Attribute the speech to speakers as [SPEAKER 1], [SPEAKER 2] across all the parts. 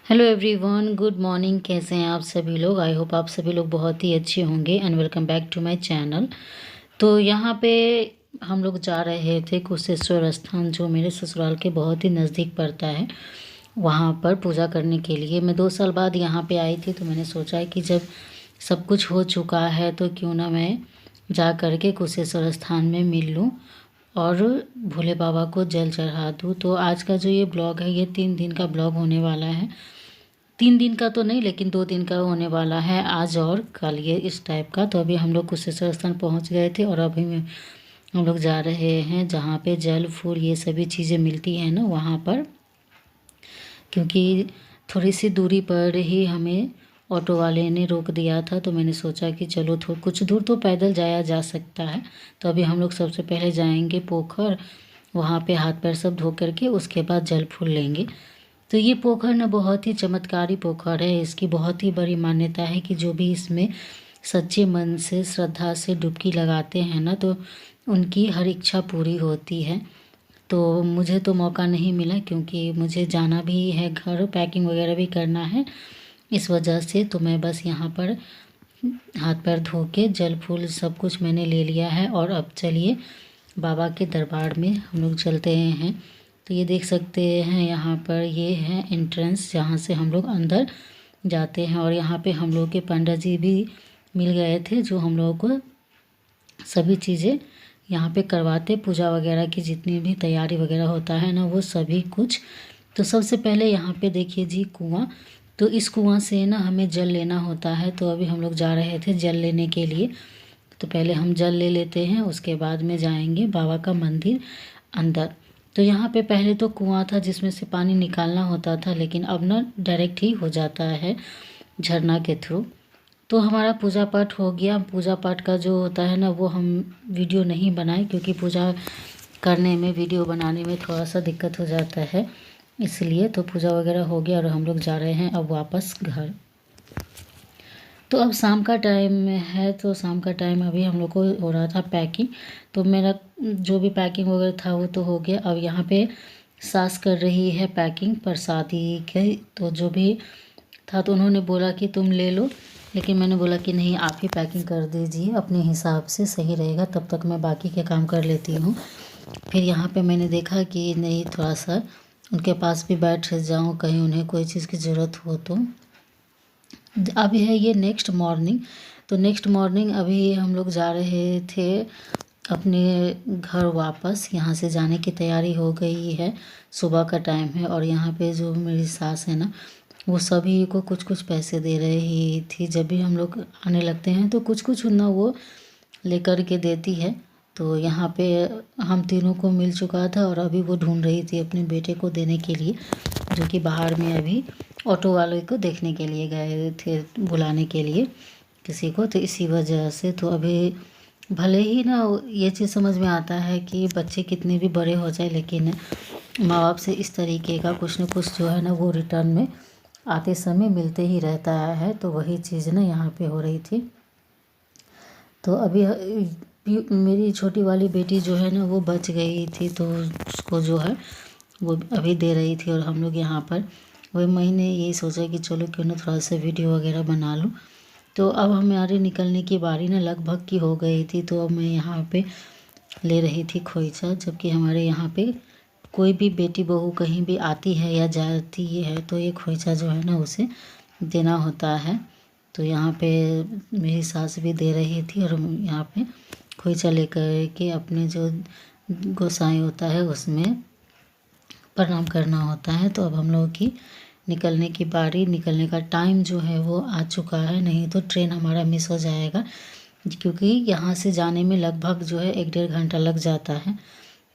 [SPEAKER 1] Hello everyone, good morning. कैसे हैं आप सभी लोग? आई होप आप सभी लोग बहुत ही अच्छे होंगे and welcome back to my channel. तो यहाँ पे हम लोग जा रहे थे कुशेश्वर स्थान, जो मेरे ससुराल के बहुत ही नज़दीक पड़ता है, वहाँ पर पूजा करने के लिए। मैं 2 साल बाद यहाँ पे आई थी, तो मैंने सोचा कि जब सब कुछ हो चुका है तो क्यों ना मैं जा कर के कुशेश्वर स्थान में मिल लूँ और भोले बाबा को जल चढ़ा दूँ। तो आज का जो ये ब्लॉग है, ये 3 दिन का ब्लॉग होने वाला है। 3 दिन का तो नहीं, लेकिन 2 दिन का होने वाला है, आज और कल, ये इस टाइप का। तो अभी हम लोग कुशेश्वर स्थान पहुंच गए थे और अभी हम लोग जा रहे हैं जहाँ पे जल फूल ये सभी चीज़ें मिलती हैं ना, वहाँ पर। क्योंकि थोड़ी सी दूरी पर ही हमें ऑटो वाले ने रोक दिया था, तो मैंने सोचा कि चलो कुछ दूर तो पैदल जाया जा सकता है। तो अभी हम लोग सबसे पहले जाएंगे पोखर, वहाँ पे हाथ पैर सब धो करके उसके बाद जल फूल लेंगे। तो ये पोखर ना बहुत ही चमत्कारी पोखर है। इसकी बहुत ही बड़ी मान्यता है कि जो भी इसमें सच्चे मन से श्रद्धा से डुबकी लगाते हैं ना, तो उनकी हर इच्छा पूरी होती है। तो मुझे तो मौका नहीं मिला क्योंकि मुझे जाना भी है घर, पैकिंग वगैरह भी करना है, इस वजह से तो मैं बस यहाँ पर हाथ पैर धो के जल फूल सब कुछ मैंने ले लिया है। और अब चलिए बाबा के दरबार में हम लोग चलते हैं। तो ये देख सकते हैं यहाँ पर, ये है एंट्रेंस जहाँ से हम लोग अंदर जाते हैं। और यहाँ पे हम लोग के पंडित जी भी मिल गए थे, जो हम लोगों को सभी चीज़ें यहाँ पे करवाते, पूजा वगैरह की जितनी भी तैयारी वगैरह होता है ना, वो सभी कुछ। तो सबसे पहले यहाँ पे देखिए जी कुआं। तो इस कुआं से ना हमें जल लेना होता है। तो अभी हम लोग जा रहे थे जल लेने के लिए। तो पहले हम जल ले लेते हैं, उसके बाद में जाएंगे बाबा का मंदिर अंदर। तो यहाँ पे पहले तो कुआं था जिसमें से पानी निकालना होता था, लेकिन अब ना डायरेक्ट ही हो जाता है झरना के थ्रू। तो हमारा पूजा पाठ हो गया। पूजा पाठ का जो होता है ना, वो हम वीडियो नहीं बनाए क्योंकि पूजा करने में वीडियो बनाने में थोड़ा सा दिक्कत हो जाता है, इसलिए। तो पूजा वगैरह हो गया और हम लोग जा रहे हैं अब वापस घर। तो अब शाम का टाइम है, तो शाम का टाइम अभी हम लोग को हो रहा था पैकिंग। तो मेरा जो भी पैकिंग वगैरह था वो तो हो गया। अब यहाँ पे सास कर रही है पैकिंग प्रसादी के। तो जो भी था तो उन्होंने बोला कि तुम ले लो, लेकिन मैंने बोला कि नहीं, आप ही पैकिंग कर दीजिए अपने हिसाब से, सही रहेगा, तब तक मैं बाकी के काम कर लेती हूँ। फिर यहाँ पे मैंने देखा कि नहीं, थोड़ा सा उनके पास भी बैठ जाऊँ, कहीं उन्हें कोई चीज़ की ज़रूरत हो तो। अभी है ये नेक्स्ट मॉर्निंग। तो नेक्स्ट मॉर्निंग अभी हम लोग जा रहे थे अपने घर वापस। यहाँ से जाने की तैयारी हो गई है, सुबह का टाइम है। और यहाँ पे जो मेरी सास है ना, वो सभी को कुछ कुछ पैसे दे रही थी। जब भी हम लोग आने लगते हैं तो कुछ कुछ ना वो लेकर के देती है। तो यहाँ पे हम तीनों को मिल चुका था और अभी वो ढूंढ रही थी अपने बेटे को देने के लिए, जो कि बाहर में अभी ऑटो वाले को देखने के लिए गए थे, बुलाने के लिए किसी को। तो इसी वजह से तो अभी भले ही ना ये चीज़ समझ में आता है कि बच्चे कितने भी बड़े हो जाए, लेकिन माँ बाप से इस तरीके का कुछ न कुछ जो है ना, वो रिटर्न में आते समय मिलते ही रहता है। तो वही चीज़ ना यहाँ पे हो रही थी। तो अभी मेरी छोटी वाली बेटी जो है ना, वो बच गई थी, तो उसको जो है वो अभी दे रही थी। और हम लोग यहाँ पर वही, मैंने यही सोचा कि चलो क्यों ना थोड़ा सा वीडियो वगैरह बना लूँ। तो अब हमारे निकलने की बारी ना लगभग की हो गई थी। तो अब मैं यहाँ पे ले रही थी खोइचा, जबकि हमारे यहाँ पे कोई भी बेटी बहू कहीं भी आती है या जाती है तो ये खोइचा जो है ना, उसे देना होता है। तो यहाँ पे मेरी सास भी दे रही थी और यहाँ पे खोइचा लेकर के अपने जो गोसाई होता है उसमें प्रणाम करना होता है। तो अब हम लोगों की निकलने की बारी, निकलने का टाइम जो है वो आ चुका है, नहीं तो ट्रेन हमारा मिस हो जाएगा। क्योंकि यहाँ से जाने में लगभग जो है 1 डेढ़ घंटा लग जाता है।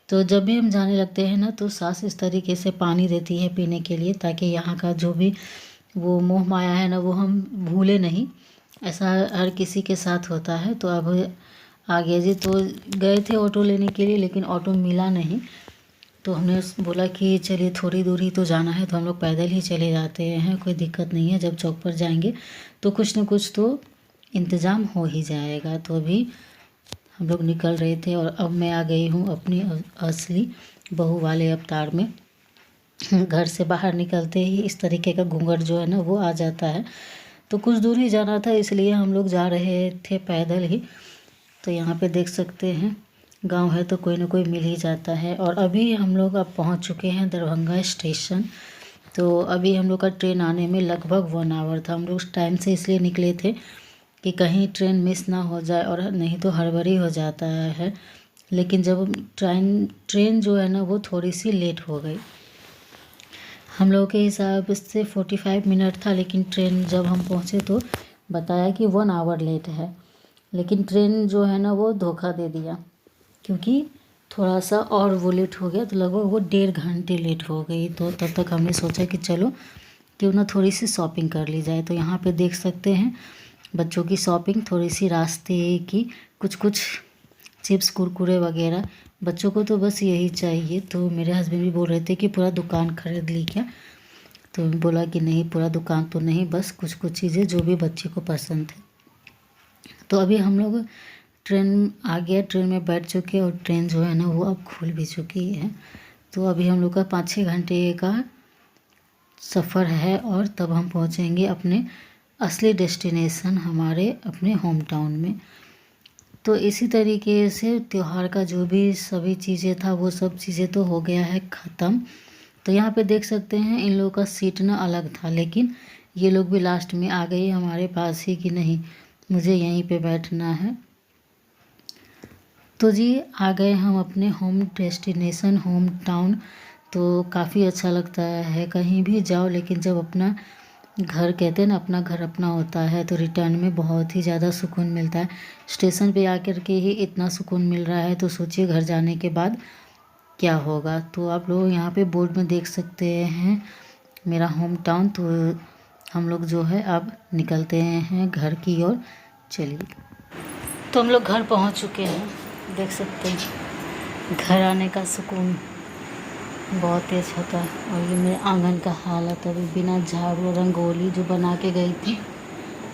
[SPEAKER 1] तो जब भी हम जाने लगते हैं ना, तो सास इस तरीके से पानी देती है पीने के लिए, ताकि यहाँ का जो भी वो मोह माया है ना, वो हम भूले नहीं। ऐसा हर किसी के साथ होता है। तो अब आ गया जी। तो गए थे ऑटो लेने के लिए, लेकिन ऑटो मिला नहीं। तो हमने बोला कि चलिए थोड़ी दूर ही तो जाना है, तो हम लोग पैदल ही चले जाते हैं, कोई दिक्कत नहीं है। जब चौक पर जाएंगे तो कुछ न कुछ तो इंतज़ाम हो ही जाएगा। तो अभी हम लोग निकल रहे थे और अब मैं आ गई हूँ अपनी असली बहू वाले अवतार में। घर से बाहर निकलते ही इस तरीके का घूंघट जो है ना वो आ जाता है। तो कुछ दूर ही जाना था, इसलिए हम लोग जा रहे थे पैदल ही। तो यहाँ पे देख सकते हैं गांव है तो कोई ना कोई मिल ही जाता है। और अभी हम लोग अब पहुँच चुके हैं दरभंगा स्टेशन। तो अभी हम लोग का ट्रेन आने में लगभग 1 आवर था। हम लोग उस टाइम से इसलिए निकले थे कि कहीं ट्रेन मिस ना हो जाए, और नहीं तो हड़बड़ी हो जाता है। लेकिन जब ट्रेन जो है ना वो थोड़ी सी लेट हो गई। हम लोग के हिसाब से 45 मिनट था, लेकिन ट्रेन जब हम पहुँचे तो बताया कि 1 आवर लेट है। लेकिन ट्रेन जो है ना वो धोखा दे दिया, क्योंकि थोड़ा सा और वो लेट हो गया, तो लगभग वो 1.5 घंटे लेट हो गई। तो तब तक हमने सोचा कि चलो क्यों ना थोड़ी सी शॉपिंग कर ली जाए। तो यहाँ पे देख सकते हैं बच्चों की शॉपिंग, थोड़ी सी रास्ते की कुछ चिप्स कुरकुरे वगैरह। बच्चों को तो बस यही चाहिए। तो मेरे हस्बैंड भी बोल रहे थे कि पूरा दुकान खरीद ली क्या, तो बोला कि नहीं पूरा दुकान तो नहीं, बस कुछ कुछ चीज़ें जो भी बच्चे को पसंद है। तो अभी हम लोग ट्रेन आ गया, ट्रेन में बैठ चुके और ट्रेन जो है ना वो अब खुल भी चुकी है। तो अभी हम लोग का 5-6 घंटे का सफ़र है, और तब हम पहुंचेंगे अपने असली डेस्टिनेशन, हमारे अपने होम टाउन में। तो इसी तरीके से त्यौहार का जो भी सभी चीज़ें था वो सब चीज़ें तो हो गया है ख़त्म। तो यहाँ पे देख सकते हैं इन लोगों का सीट ना अलग था, लेकिन ये लोग भी लास्ट में आ गए हमारे पास ही कि नहीं मुझे यहीं पे बैठना है। तो जी आ गए हम अपने होम डेस्टिनेशन, होम टाउन। तो काफ़ी अच्छा लगता है कहीं भी जाओ, लेकिन जब अपना घर कहते हैं ना अपना घर अपना होता है, तो रिटर्न में बहुत ही ज़्यादा सुकून मिलता है। स्टेशन पे आकर के ही इतना सुकून मिल रहा है, तो सोचिए घर जाने के बाद क्या होगा। तो आप लोग यहाँ पे बोर्ड में देख सकते हैं मेरा होम टाउन। तो हम लोग जो है अब निकलते हैं घर की ओर। चलिए, तो हम लोग घर पहुँच चुके हैं। देख सकते हैं घर आने का सुकून बहुत तेज होता है। और ये मेरे आंगन का हालत अभी बिना झाड़ू रंगोली जो बना के गई थी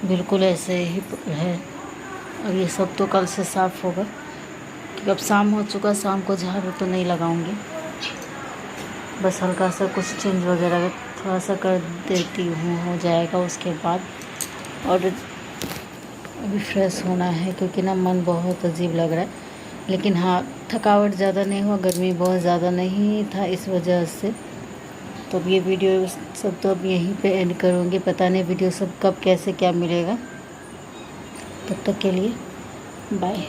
[SPEAKER 1] बिल्कुल ऐसे ही है। और ये सब तो कल से साफ़ होगा, क्योंकि अब शाम हो चुका, शाम को झाड़ू तो नहीं लगाऊंगी, बस हल्का सा कुछ चेंज वगैरह थोड़ा सा कर देती हूँ, हो जाएगा उसके बाद। और अभी फ्रेश होना है, क्योंकि ना मन बहुत अजीब लग रहा है। लेकिन हाँ थकावट ज़्यादा नहीं हुआ, गर्मी बहुत ज़्यादा नहीं था इस वजह से। तो अब ये वीडियो सब तो अब यहीं पे एंड करूँगी। पता नहीं वीडियो सब कब कैसे क्या मिलेगा। तब तक के लिए बाय।